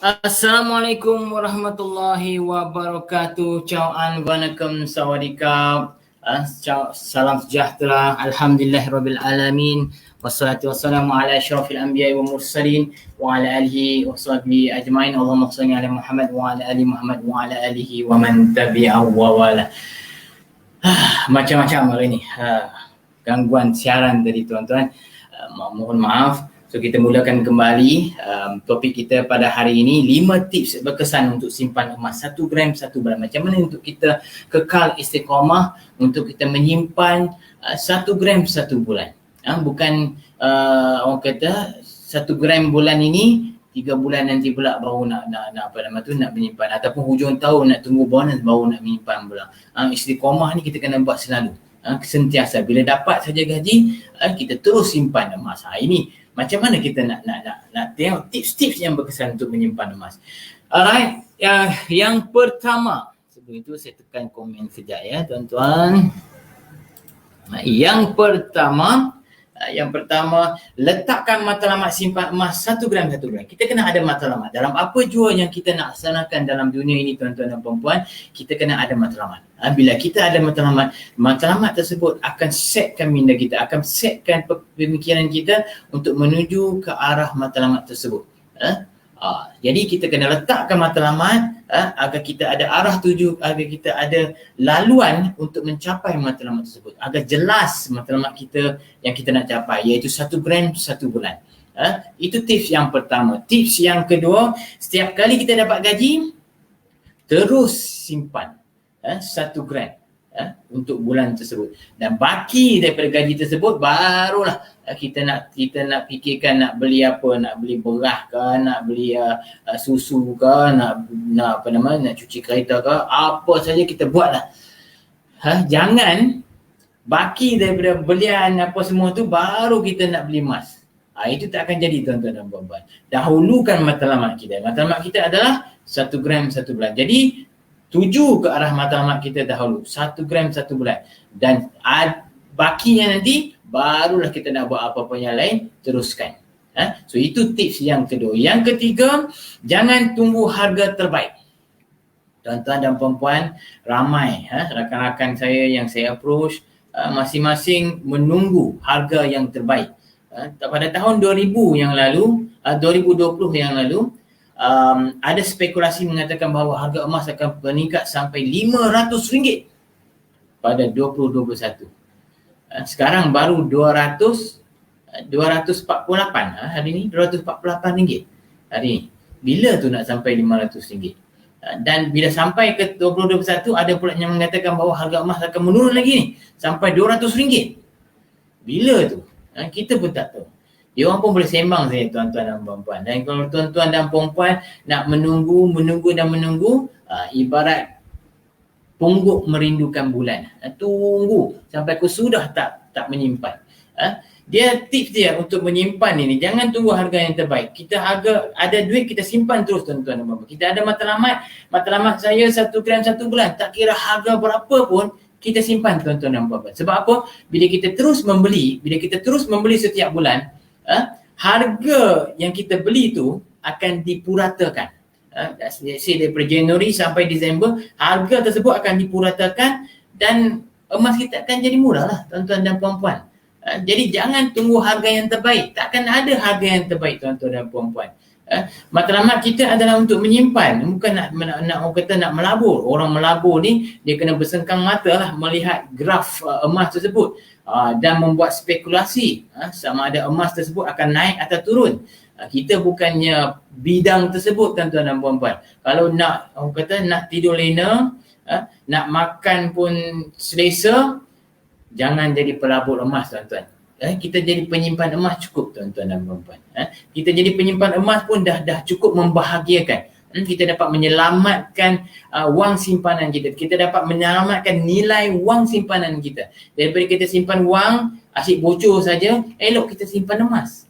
Assalamualaikum warahmatullahi wabarakatuh. Ciao an, wanakum, sawadikap. Salam sejahtera. Alhamdulillahirabbil alamin. Wassalatu wassalamu ala asyrafil anbiya'i wa mursalin wa ala alihi wa sahbihi ajmain. Allahumma shalli ala Muhammad wa ala ali Muhammad wa ala alihi wa man tabi'ahu wa wala. Macam-macam hari ni. Gangguan siaran tadi tuan-tuan. Mohon maaf. So kita mulakan kembali topik kita pada hari ini, 5 tips berkesan untuk simpan emas 1 gram 1 bulan. Macam mana untuk kita kekal istiqamah, untuk kita menyimpan 1 gram 1 bulan. Bukan orang kata 1 gram bulan ini 3 bulan nanti pula baru nak menyimpan, ataupun hujung tahun nak tunggu bonus baru nak menyimpan pula. Istiqamah ni kita kena buat selalu. Sentiasa bila dapat saja gaji, kita terus simpan emas. Ini macam mana kita nak tengok tips-tips yang berkesan untuk menyimpan emas. Alright, yang pertama, sebelum itu saya tekan komen sekejap ya tuan-tuan. Yang pertama, letakkan matlamat simpan emas 1 gram 1 bulan. Kita kena ada matlamat. Dalam apa jua yang kita nak laksanakan dalam dunia ini tuan-tuan dan puan-puan, kita kena ada matlamat. Bila kita ada matlamat tersebut akan setkan minda kita, akan setkan pemikiran kita untuk menuju ke arah matlamat tersebut. Jadi kita kena letakkan matlamat agar kita ada arah tuju, agar kita ada laluan untuk mencapai matlamat tersebut, agar jelas matlamat kita yang kita nak capai, iaitu 1 gram 1 bulan. Itu tips yang pertama. Tips yang kedua, setiap kali kita dapat gaji, terus simpan 1 gram untuk bulan tersebut, dan baki daripada gaji tersebut barulah kita nak fikirkan nak beli apa, nak beli beras ke, nak beli susu ke, nak cuci kereta ke, apa saja kita buatlah. Jangan baki daripada belian apa semua tu baru kita nak beli emas. Itu tak akan jadi tuan-tuan dan puan-puan. Dahulukan matlamat kita. Matlamat kita adalah 1 gram 1 bulan. Jadi tuju ke arah matlamat kita dahulu, 1 gram 1 bulan, dan bakinya nanti barulah kita nak buat apa-apa yang lain, teruskan. So itu tips yang kedua. Yang ketiga, jangan tunggu harga terbaik. Tuan-tuan dan puan-puan, ramai rakan-rakan saya yang saya approach, masing-masing menunggu harga yang terbaik. Pada tahun 2020 yang lalu, ada spekulasi mengatakan bahawa harga emas akan meningkat sampai RM500 pada 2021. Sekarang baru 248 hari ni, RM248 hari ni. Bila tu nak sampai RM500? Dan bila sampai ke 2021, ada pula yang mengatakan bahawa harga emas akan menurun lagi ni sampai RM200. Bila tu? Kita pun tak tahu. Dia orang pun boleh sembang saya tuan-tuan dan puan-puan. Dan kalau tuan-tuan dan puan-puan nak menunggu, ibarat pungguk merindukan bulan. Tunggu sampai aku sudah tak menyimpan. Dia tips dia untuk menyimpan ini, jangan tunggu harga yang terbaik. Kita ada duit, kita simpan terus tuan-tuan dan puan-puan. Kita ada matlamat saya 1 gram 1 bulan, tak kira harga berapa pun kita simpan tuan-tuan dan puan-puan. Sebab apa? Bila kita terus membeli setiap bulan, harga yang kita beli tu akan dipuratakan. Daripada Januari sampai Disember, harga tersebut akan dipuratakan dan emas kita akan jadi murah lah tuan-tuan dan puan-puan. Jadi jangan tunggu harga yang terbaik. Takkan ada harga yang terbaik tuan-tuan dan puan-puan. Matlamat kita adalah untuk menyimpan, bukan nak orang kata nak melabur. Orang melabur ni dia kena bersengkang mata lah melihat graf emas tersebut dan membuat spekulasi sama ada emas tersebut akan naik atau turun. Kita bukannya bidang tersebut tuan-tuan dan puan-puan. Kalau nak orang kata nak tidur lena, nak makan pun selesa, jangan jadi pelabur emas tuan-tuan. Kita jadi penyimpan emas cukup tuan-tuan dan puan-puan. Kita jadi penyimpan emas pun dah cukup membahagiakan. Kita dapat menyelamatkan wang simpanan kita. Kita dapat menyelamatkan nilai wang simpanan kita. Daripada kita simpan wang asyik bocor saja, elok kita simpan emas.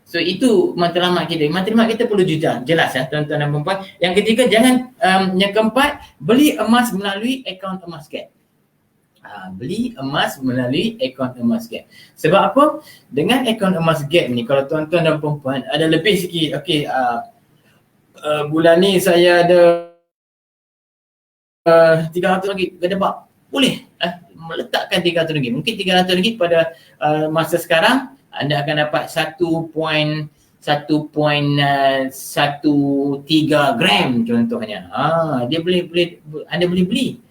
So itu matlamat kita. Matlamat kita perlu jelas tuan-tuan dan puan-puan. Yang ketiga, yang keempat, beli emas melalui akaun emas Gap. Beli emas melalui akaun emas Gap. Sebab apa? Dengan akaun emas Gap ni, kalau tuan-tuan dan puan-puan ada lebih sikit, bulan ni saya ada 300 ringgit ke depan. Boleh meletakkan 300 ringgit. Mungkin 300 ringgit pada masa sekarang anda akan dapat 1.13 gram contohnya. Dia boleh anda boleh beli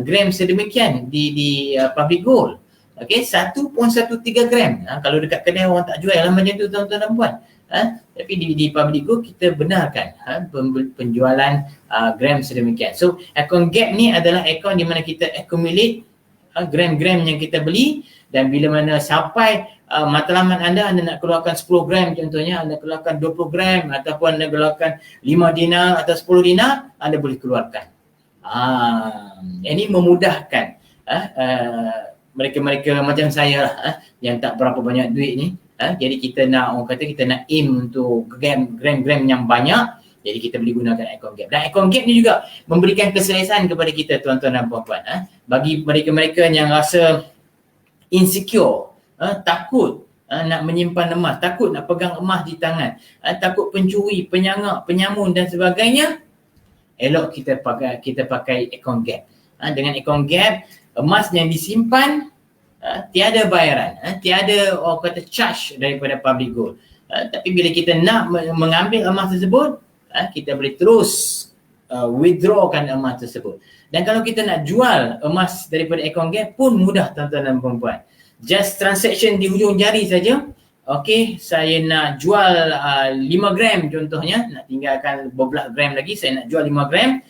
gram sedemikian di public gold. Okey, 1.13 gram. Kalau dekat kedai orang tak jual lah macam tu tuan-tuan dan puan. Tapi di public gold kita benarkan penjualan gram sedemikian. So account gap ni adalah account di mana kita accumulate gram-gram yang kita beli, dan bila mana sampai matlamat anda nak keluarkan 10 gram contohnya, anda keluarkan 20 gram ataupun anda keluarkan 5 dinar atau 10 dinar, anda boleh keluarkan. Ini memudahkan mereka-mereka macam saya lah, yang tak berapa banyak duit ni. Jadi kita nak, orang kata kita nak aim untuk gram-gram yang banyak, jadi kita boleh gunakan account gap. Dan account gap ni juga memberikan keselesaan kepada kita tuan-tuan dan puan-puan. Bagi mereka-mereka yang rasa insecure, takut nak menyimpan emas, takut nak pegang emas di tangan, takut pencuri, penyangak, penyamun dan sebagainya, elok kita pakai account gap. Dengan account gap, emas yang disimpan tiada bayaran, tiada orang kata charge daripada public gold. Tapi bila kita nak mengambil emas tersebut, kita boleh terus withdrawkan emas tersebut. Dan kalau kita nak jual emas daripada account gap pun mudah tuan-tuan dan puan-puan. Just transaction di hujung jari saja. Okey, saya nak jual 5 gram contohnya, nak tinggalkan beberapa gram lagi, saya nak jual 5 gram.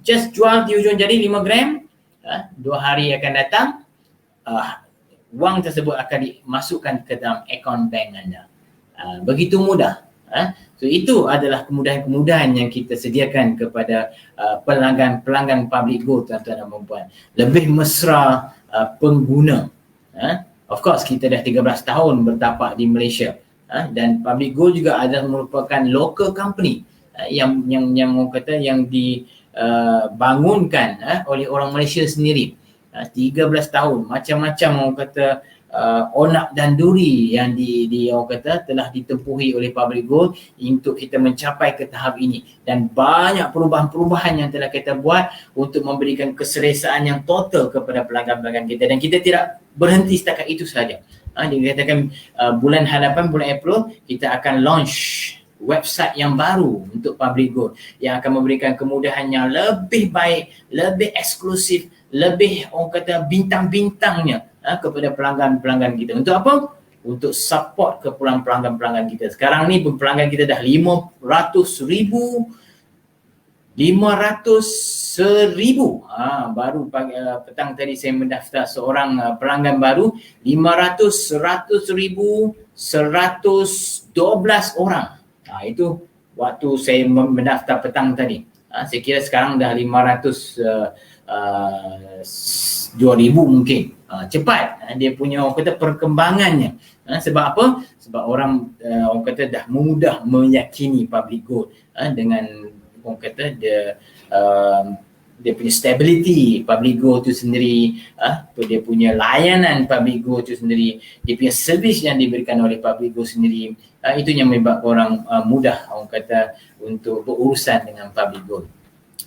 Just jual di hujung jari 5 gram. 2 hari akan datang, wang tersebut akan dimasukkan ke dalam akaun bank anda. Begitu mudah. So itu adalah kemudahan-kemudahan yang kita sediakan kepada pelanggan public gold tuan-tuan dan puan-puan. Lebih mesra pengguna. Of course kita dah 13 tahun bertapak di Malaysia. Dan public gold juga adalah merupakan local company yang orang kata yang dibangunkan oleh orang Malaysia sendiri. 13 tahun, macam-macam orang kata onak dan duri yang orang kata telah ditempuhi oleh public gold untuk kita mencapai ke tahap ini, dan banyak perubahan-perubahan yang telah kita buat untuk memberikan keselesaan yang total kepada pelanggan-pelanggan kita, dan kita tidak berhenti setakat itu sahaja. Dikatakan bulan hadapan, bulan April, kita akan launch website yang baru untuk public gold yang akan memberikan kemudahan yang lebih baik, lebih eksklusif, lebih orang kata bintang-bintangnya kepada pelanggan-pelanggan kita. Untuk apa? Untuk support ke pelanggan-pelanggan kita. Sekarang ni pelanggan kita dah 500,000. Baru petang tadi saya mendaftar seorang pelanggan baru, 500, 100,000, 112 orang. Itu waktu saya mendaftar petang tadi. Saya kira sekarang dah 2,000 mungkin. Cepat dia punya orang kata perkembangannya. Sebab apa? Sebab orang kata dah mudah meyakini public gold dengan orang kata dia punya stability public gold tu sendiri, dia punya layanan public gold tu sendiri, dia punya servis yang diberikan oleh public gold sendiri, itu yang menyebabkan orang mudah orang kata untuk berurusan dengan public gold.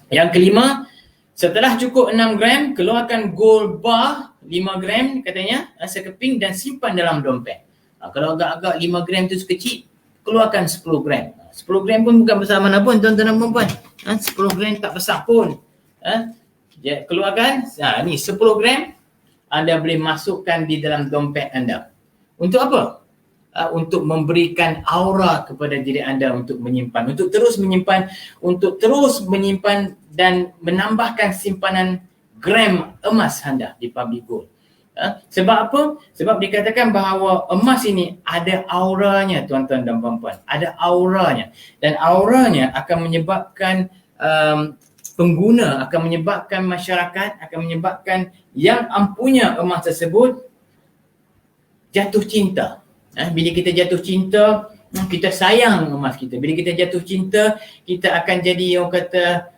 Yang kelima, setelah cukup 6 gram, keluarkan gold bar 5 gram katanya, sekeping, dan simpan dalam dompet. Kalau agak-agak 5 gram tu sekecil, keluarkan 10 gram. 10 gram pun bukan besar mana pun tuan-tuan dan puan-puan. 10 gram tak besar pun. Keluarkan, ni 10 gram anda boleh masukkan di dalam dompet anda. Untuk apa? Untuk memberikan aura kepada diri anda untuk menyimpan, untuk terus menyimpan dan menambahkan simpanan gram emas anda di public gold. Sebab apa? Sebab dikatakan bahawa emas ini ada auranya tuan-tuan dan puan-puan. Ada auranya. Dan auranya akan menyebabkan pengguna, akan menyebabkan masyarakat, akan menyebabkan yang empunya emas tersebut jatuh cinta. Bila kita jatuh cinta, kita sayang emas kita. Bila kita jatuh cinta, kita akan jadi orang kata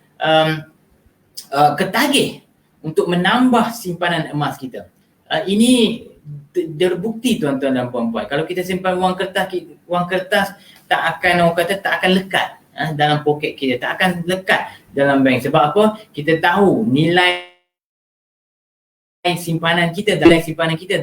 ketagih untuk menambah simpanan emas kita. Ini terbukti tuan-tuan dan puan-puan. Kalau kita simpan wang kertas tak akan orang kata tak akan lekat. dalam poket kita, tak akan lekat dalam bank. Sebab apa? Kita tahu nilai simpanan kita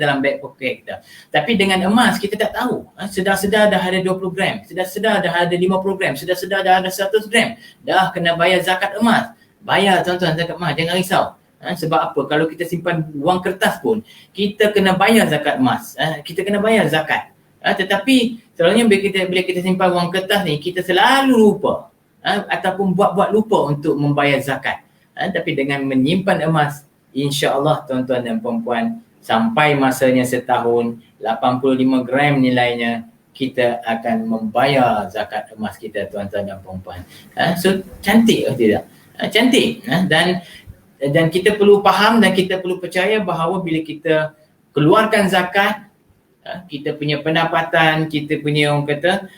dalam beg poket kita. Tapi dengan emas kita tak tahu. Sedar-sedar dah ada 20 gram, sedar-sedar dah ada 50 gram, sedar-sedar dah ada 100 gram. Dah kena bayar zakat emas. Bayar tuan-tuan zakat emas, jangan risau. Sebab apa? Kalau kita simpan wang kertas pun, kita kena bayar zakat emas. Kita kena bayar zakat. Tetapi selalunya bila kita simpan wang kertas ni, kita selalu lupa ataupun buat-buat lupa untuk membayar zakat. Tapi dengan menyimpan emas, insya-Allah tuan-tuan dan puan-puan, sampai masanya setahun, 85 gram nilainya, kita akan membayar zakat emas kita tuan-tuan dan puan-puan. So cantik atau tidak? Cantik. Dan kita perlu faham dan kita perlu percaya bahawa bila kita keluarkan zakat, kita punya pendapatan, kita punya orang kata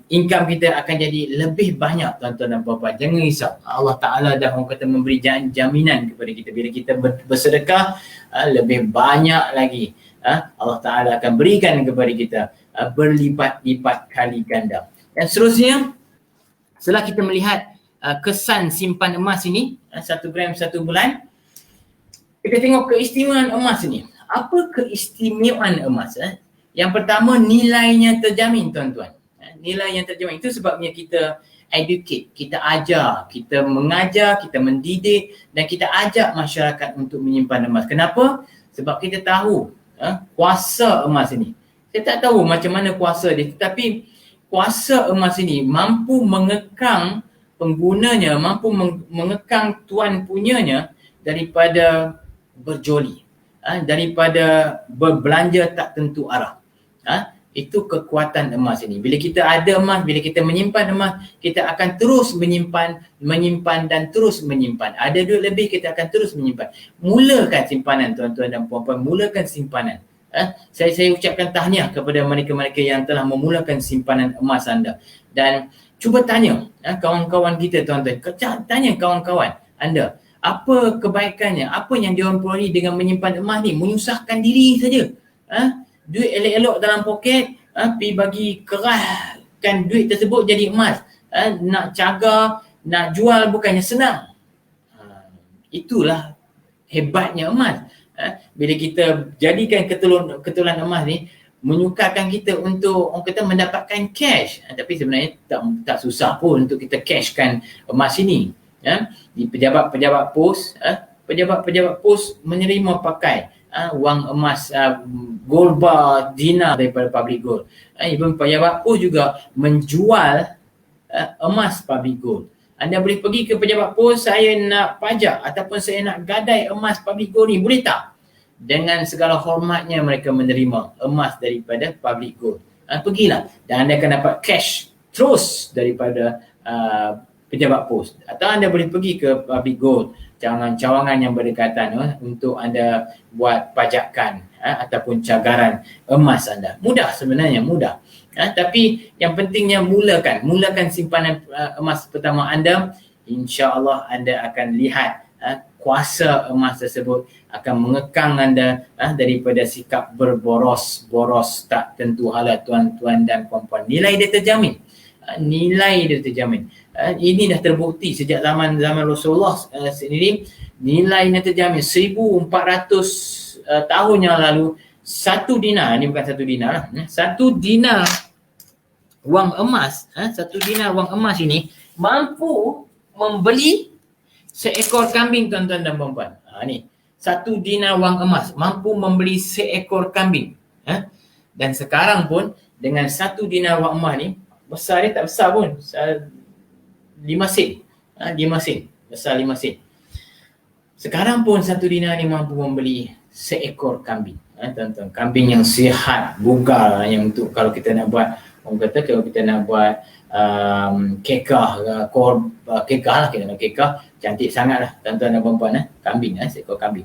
income kita akan jadi lebih banyak tuan-tuan dan puan-puan. Jangan risau. Allah Ta'ala dah orang kata memberi jaminan kepada kita. Bila kita bersedekah, lebih banyak lagi Allah Ta'ala akan berikan kepada kita berlipat-lipat kali ganda. Dan seterusnya, setelah kita melihat kesan simpan emas ini, 1 gram 1 bulan, kita tengok keistimewaan emas ini. Apa keistimewaan emas? Yang pertama, nilainya terjamin tuan-tuan. Nilai yang terjamin. Itu sebabnya kita educate, kita ajar, kita mengajar, kita mendidik dan kita ajak masyarakat untuk menyimpan emas. Kenapa? Sebab kita tahu kuasa emas ini. Kita tak tahu macam mana kuasa dia, tetapi kuasa emas ini mampu mengekang penggunanya, mampu mengekang tuan punyanya daripada berjoli, daripada berbelanja tak tentu arah. Itu kekuatan emas ini. Bila kita ada emas, bila kita menyimpan emas, kita akan terus menyimpan dan terus menyimpan. Ada duit lebih, kita akan terus menyimpan. Mulakan simpanan tuan-tuan dan puan-puan, mulakan simpanan. Saya ucapkan tahniah kepada mereka-mereka yang telah memulakan simpanan emas anda. Dan cuba tanya kawan-kawan kita tuan-tuan, tanya kawan-kawan anda, apa kebaikannya, apa yang diorang peroleh dengan menyimpan emas ni? Menyusahkan diri saja. Duit elok-elok dalam poket, pergi bagi keraskan duit tersebut jadi emas. Nak cagar, nak jual bukannya senang. Itulah hebatnya emas. Bila kita jadikan ketulan emas ni, menyukarkan kita untuk orang kata mendapatkan cash. Tapi sebenarnya tak susah pun untuk kita cashkan emas ini. Di pejabat-pejabat pos, pejabat-pejabat pos menerima pakai wang emas gold bar dinar daripada public gold. Even pejabat pos juga menjual emas public gold. Anda boleh pergi ke pejabat pos, saya nak pajak ataupun saya nak gadai emas public gold ni, boleh tak? Dengan segala hormatnya mereka menerima emas daripada public gold. Pergilah dan anda akan dapat cash terus daripada pejabat pos. Atau anda boleh pergi ke public gold, cawangan yang berdekatan untuk anda buat pajakan ataupun cagaran emas anda. Mudah sebenarnya, mudah. Tapi yang pentingnya mulakan simpanan emas pertama anda. InsyaAllah anda akan lihat kuasa emas tersebut akan mengekang anda daripada sikap berboros tak tentu hala tuan-tuan dan puan-puan. Nilai dia terjamin. Ini dah terbukti sejak zaman Rasulullah sendiri. Nilainya terjamin 1400 tahun yang lalu. 1 dinar, ini bukan 1 dinar lah. 1 dinar wang emas, 1 dinar wang emas ini mampu membeli seekor kambing tuan-tuan dan puan-puan. Ni 1 dinar wang emas mampu membeli seekor kambing. Dan sekarang pun dengan 1 dinar wang emas ni, besar dia tak besar pun, 5 sen. 5 sen, besar 5 sen. Sekarang pun 1 dinar ni mampu membeli seekor kambing. Tuan-tuan, kambing yang sihat, bugar, yang untuk kalau kita nak buat, orang kata kalau kita nak buat kekah lah, kita nak kekah, cantik sangat lah tuan-tuan dan puan-puan, kambing, seekor kambing.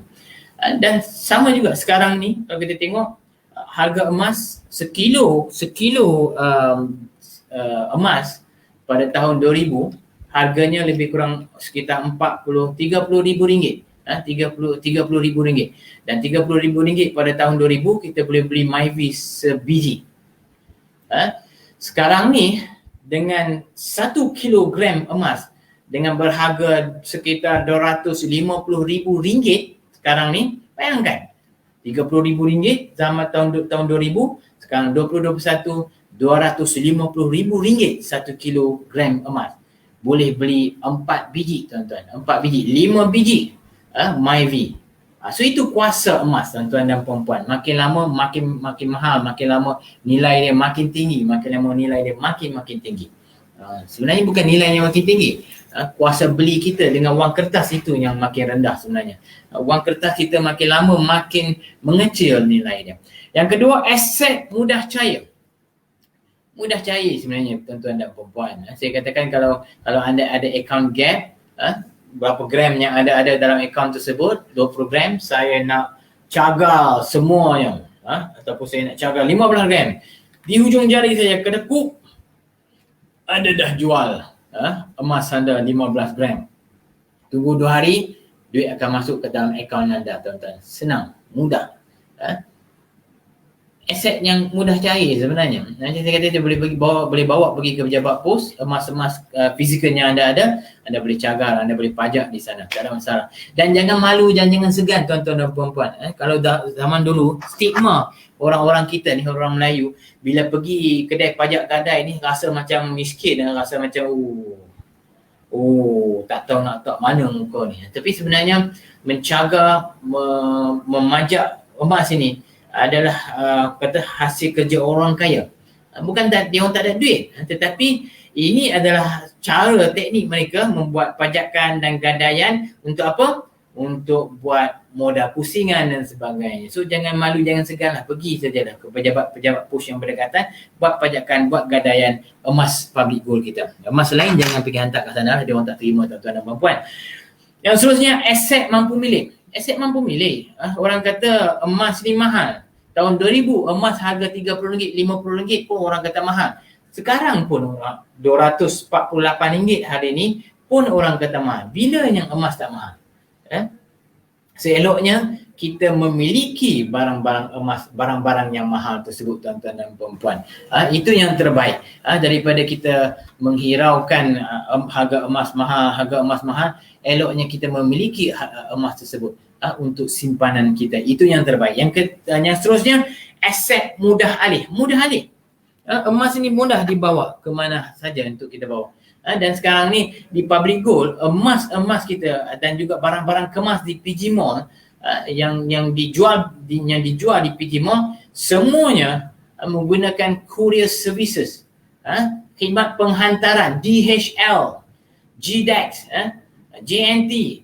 Dan sama juga sekarang ni, kalau kita tengok harga emas sekilo emas pada tahun 2000, harganya lebih kurang sekitar 30,000 ringgit. 30,000 ringgit. Dan 30,000 ringgit pada tahun 2000 kita boleh beli Myvis sebiji. Sekarang ni dengan 1 kilogram emas dengan berharga sekitar RM250,000 sekarang ni, bayangkan RM30,000 zaman tahun 2000, sekarang 2021 RM250,000 1 kilogram emas. Boleh beli 4 biji tuan-tuan, 4 biji, 5 biji MyV. So itu kuasa emas tuan-tuan dan puan-puan. Makin lama makin mahal, makin lama nilai dia makin tinggi, makin lama nilai dia makin tinggi. Sebenarnya bukan nilainya makin tinggi, kuasa beli kita dengan wang kertas itu yang makin rendah sebenarnya. Wang kertas kita makin lama makin mengecil nilai dia. Yang kedua, aset mudah cair. Mudah cair sebenarnya tuan-tuan dan puan-puan. Saya katakan kalau anda ada account gap, berapa gram yang ada dalam akaun tersebut, 20 gram, saya nak cagar semuanya, ataupun saya nak cagar 15 gram. Di hujung jari saya kedekuk, anda dah jual emas anda 15 gram. Tunggu 2 hari, duit akan masuk ke dalam akaun anda tuan-tuan. Senang, mudah. Aset yang mudah cair sebenarnya. Nanti saya kata dia boleh bawa pergi ke pejabat pos, emas-emas fizikalnya anda ada, anda boleh cagar, anda boleh pajak di sana, tak ada masalah. Dan jangan malu dan jangan segan tuan-tuan dan puan-puan. Kalau zaman dulu, stigma orang-orang kita ni, orang Melayu, bila pergi kedai pajak gadai ni rasa macam miskin, rasa macam tak tahu nak tak mana muka ni. Tapi sebenarnya mencagar, memajak emas ini adalah kata hasil kerja orang kaya. Bukan dia orang tak ada duit, tetapi ini adalah cara teknik mereka membuat pajakan dan gadaian untuk apa? Untuk buat modal pusingan dan sebagainya. So jangan malu, jangan seganlah, pergi sajalah ke pejabat pos yang berdekatan, buat pajakan, buat gadaian emas public gold kita. Emas lain jangan pergi hantar kat sana, dia orang tak terima tuan-tuan dan puan-puan. Yang seterusnya, aset mampu milik. Aset mampu milik. Orang kata emas ni mahal. Tahun 2000 emas harga RM30, RM50 pun orang kata mahal. Sekarang pun RM248 hari ni pun orang kata mahal. Bila yang emas tak mahal? Seeloknya kita memiliki barang-barang emas, barang-barang yang mahal tersebut tuan-tuan dan puan-puan. Itu yang terbaik. Daripada kita menghiraukan harga emas mahal, eloknya kita memiliki emas tersebut untuk simpanan kita. Itu yang terbaik. Yang seterusnya, aset mudah alih. Mudah alih. Emas ini mudah dibawa ke mana saja untuk kita bawa. Dan sekarang ni di public gold, emas kita dan juga barang-barang kemas di PG Mall yang dijual di PG Mall, semuanya menggunakan courier services, khidmat penghantaran, DHL, GDEX, JNT,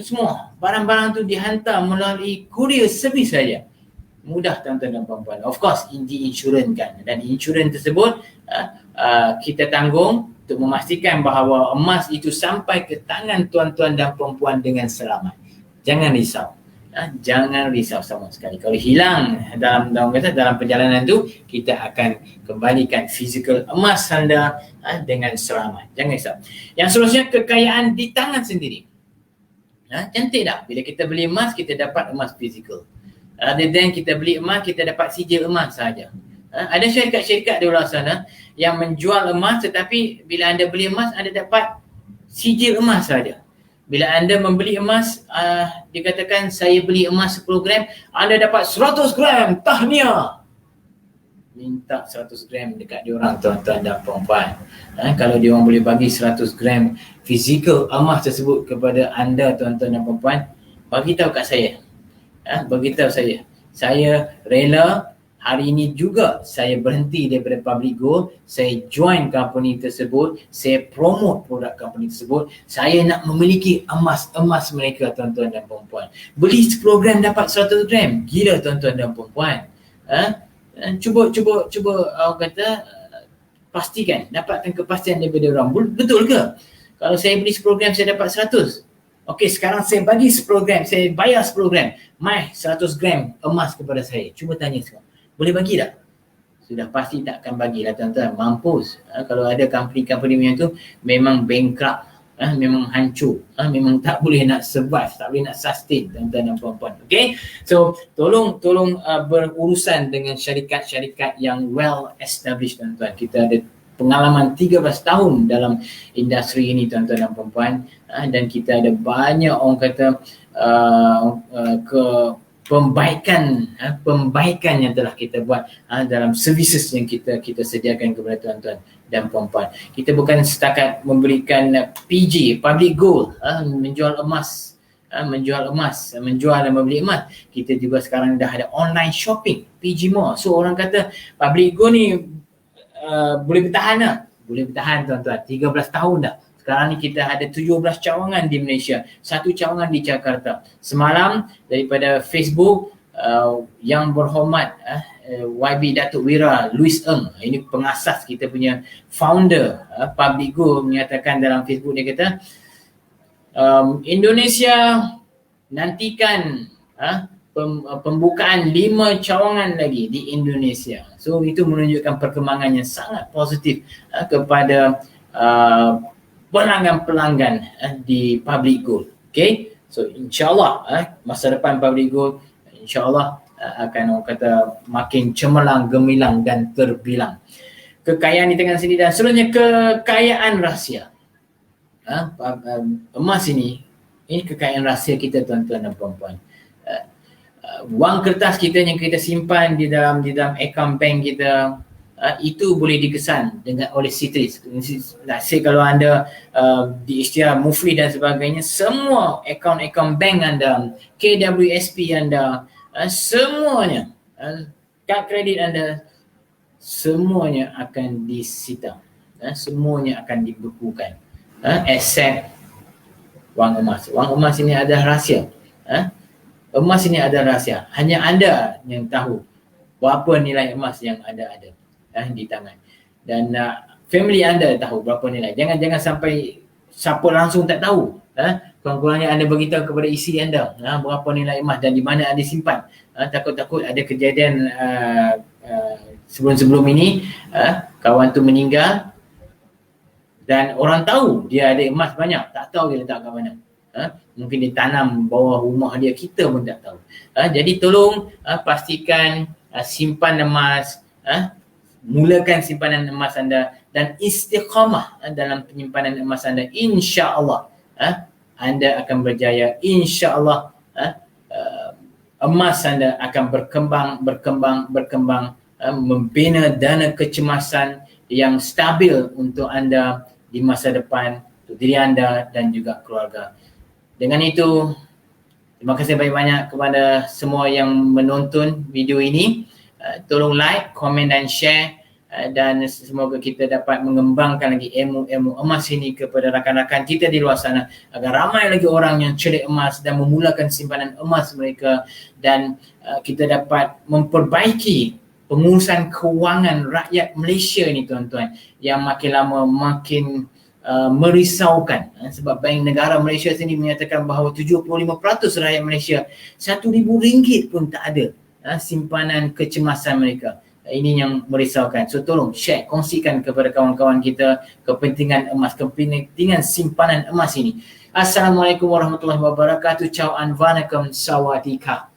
semua barang-barang tu dihantar melalui courier service saja. Mudah tuan-tuan dan puan-puan. Of course diinsurankan, dan insurans tersebut kita tanggung untuk memastikan bahawa emas itu sampai ke tangan tuan-tuan dan puan-puan dengan selamat. Jangan risau. Jangan risau sama sekali. Kalau hilang dalam perjalanan tu, kita akan kembalikan fizikal emas anda dengan selamat. Jangan risau. Yang seterusnya, kekayaan di tangan sendiri. Cantik tak? Bila kita beli emas, kita dapat emas fizikal. Rather than kita beli emas, kita dapat sijil emas sahaja. Ada syarikat-syarikat di luar sana yang menjual emas, tetapi bila anda beli emas, anda dapat sijil emas sahaja. Bila anda membeli emas, dikatakan saya beli emas 10 gram, anda dapat 100 gram, tahniah. Minta 100 gram dekat diorang tuan-tuan dan puan-puan. Kalau diorang boleh bagi 100 gram fizikal emas tersebut kepada anda tuan-tuan dan puan-puan, bagi tahu kat saya. Beritahu saya rela hari ini juga saya berhenti daripada public gold, saya join company tersebut, saya promote produk company tersebut, saya nak memiliki emas mereka tuan-tuan dan puan-puan. Beli 10 gram dapat 100 gram, gila tuan-tuan dan puan-puan. Cuba orang kata pastikan, dapatkan kepastian daripada orang. Betul ke? Kalau saya beli 10 gram saya dapat 100. Okey, sekarang saya bagi 10 gram, saya bayar 10 gram. Mai 100 gram emas kepada saya. Cuba tanya sekarang. Boleh bagi tak? Sudah pasti tak akan bagilah tuan-tuan. Mampus. Kalau ada company-company macam tu, memang bankrupt. Memang hancur. Memang tak boleh nak survive, tak boleh nak sustain tuan-tuan dan puan-puan. Okay? So, tolong berurusan dengan syarikat-syarikat yang well established tuan-tuan. Kita ada pengalaman 13 tahun dalam industri ini tuan-tuan dan puan-puan, dan kita ada banyak orang kata ke pembaikan yang telah kita buat dalam services yang kita sediakan kepada tuan-tuan dan puan-puan. Kita bukan setakat memberikan PG, public gold, menjual emas, menjual dan membeli emas. Kita juga sekarang dah ada online shopping, PG Mall. So orang kata public gold ni boleh bertahan lah. Boleh bertahan tuan-tuan, 13 tahun dah. Sekarang ni kita ada 17 cawangan di Malaysia, 1 cawangan di Jakarta. Semalam daripada Facebook, yang berhormat YB Datuk Wira Louis Ng, ini pengasas kita punya founder Public Go, menyatakan dalam Facebook, dia kata Indonesia nantikan pembukaan 5 cawangan lagi di Indonesia. So itu menunjukkan perkembangan yang sangat positif kepada pelanggan-pelanggan di Public Gold. Okay, so insyaAllah masa depan Public Gold insyaAllah akan orang kata makin cemerlang, gemilang dan terbilang. Kekayaan di tangan sendiri dan seterusnya, kekayaan rahsia. Emas ini kekayaan rahsia kita tuan-tuan dan puan-puan. Wang kertas kita yang kita simpan di dalam akaun bank kita, itu boleh dikesan dengan oleh Citris. Say kalau anda di istilah Mufli dan sebagainya, semua akaun bank anda, KWSP anda, semuanya, kad kredit anda, semuanya akan disita, semuanya akan dibekukan, except wang emas. Wang emas ini adalah rahsia. Emas ini adalah rahsia. Hanya anda yang tahu berapa nilai emas yang anda ada di tangan, dan family anda tahu berapa nilai. Jangan sampai siapa langsung tak tahu. Kurang-kurangnya anda beritahu kepada isteri anda berapa nilai emas dan di mana anda simpan. Takut-takut ada kejadian sebelum ini, kawan tu meninggal dan orang tahu dia ada emas banyak, tak tahu dia letak kat mana. Mungkin dia tanam bawah rumah dia, kita pun tak tahu. Jadi tolong pastikan simpan emas, mulakan simpanan emas anda dan istiqamah dalam penyimpanan emas anda. InsyaAllah anda akan berjaya. InsyaAllah emas anda akan berkembang, membina dana kecemasan yang stabil untuk anda di masa depan, untuk diri anda dan juga keluarga. Dengan itu, terima kasih banyak-banyak kepada semua yang menonton video ini. Tolong like, komen dan share, dan semoga kita dapat mengembangkan lagi ilmu emas ini kepada rakan-rakan kita di luar sana, agar ramai lagi orang yang celik emas dan memulakan simpanan emas mereka, dan kita dapat memperbaiki pengurusan kewangan rakyat Malaysia ni tuan-tuan, yang makin lama makin merisaukan, sebab Bank Negara Malaysia sini menyatakan bahawa 75% rakyat Malaysia RM1,000 pun tak ada simpanan kecemasan mereka. Ini yang merisaukan. So tolong share, kongsikan kepada kawan-kawan kita kepentingan emas, kepentingan simpanan emas ini. Assalamualaikum warahmatullahi wabarakatuh. Ciao, Anvanakum, Sawadika.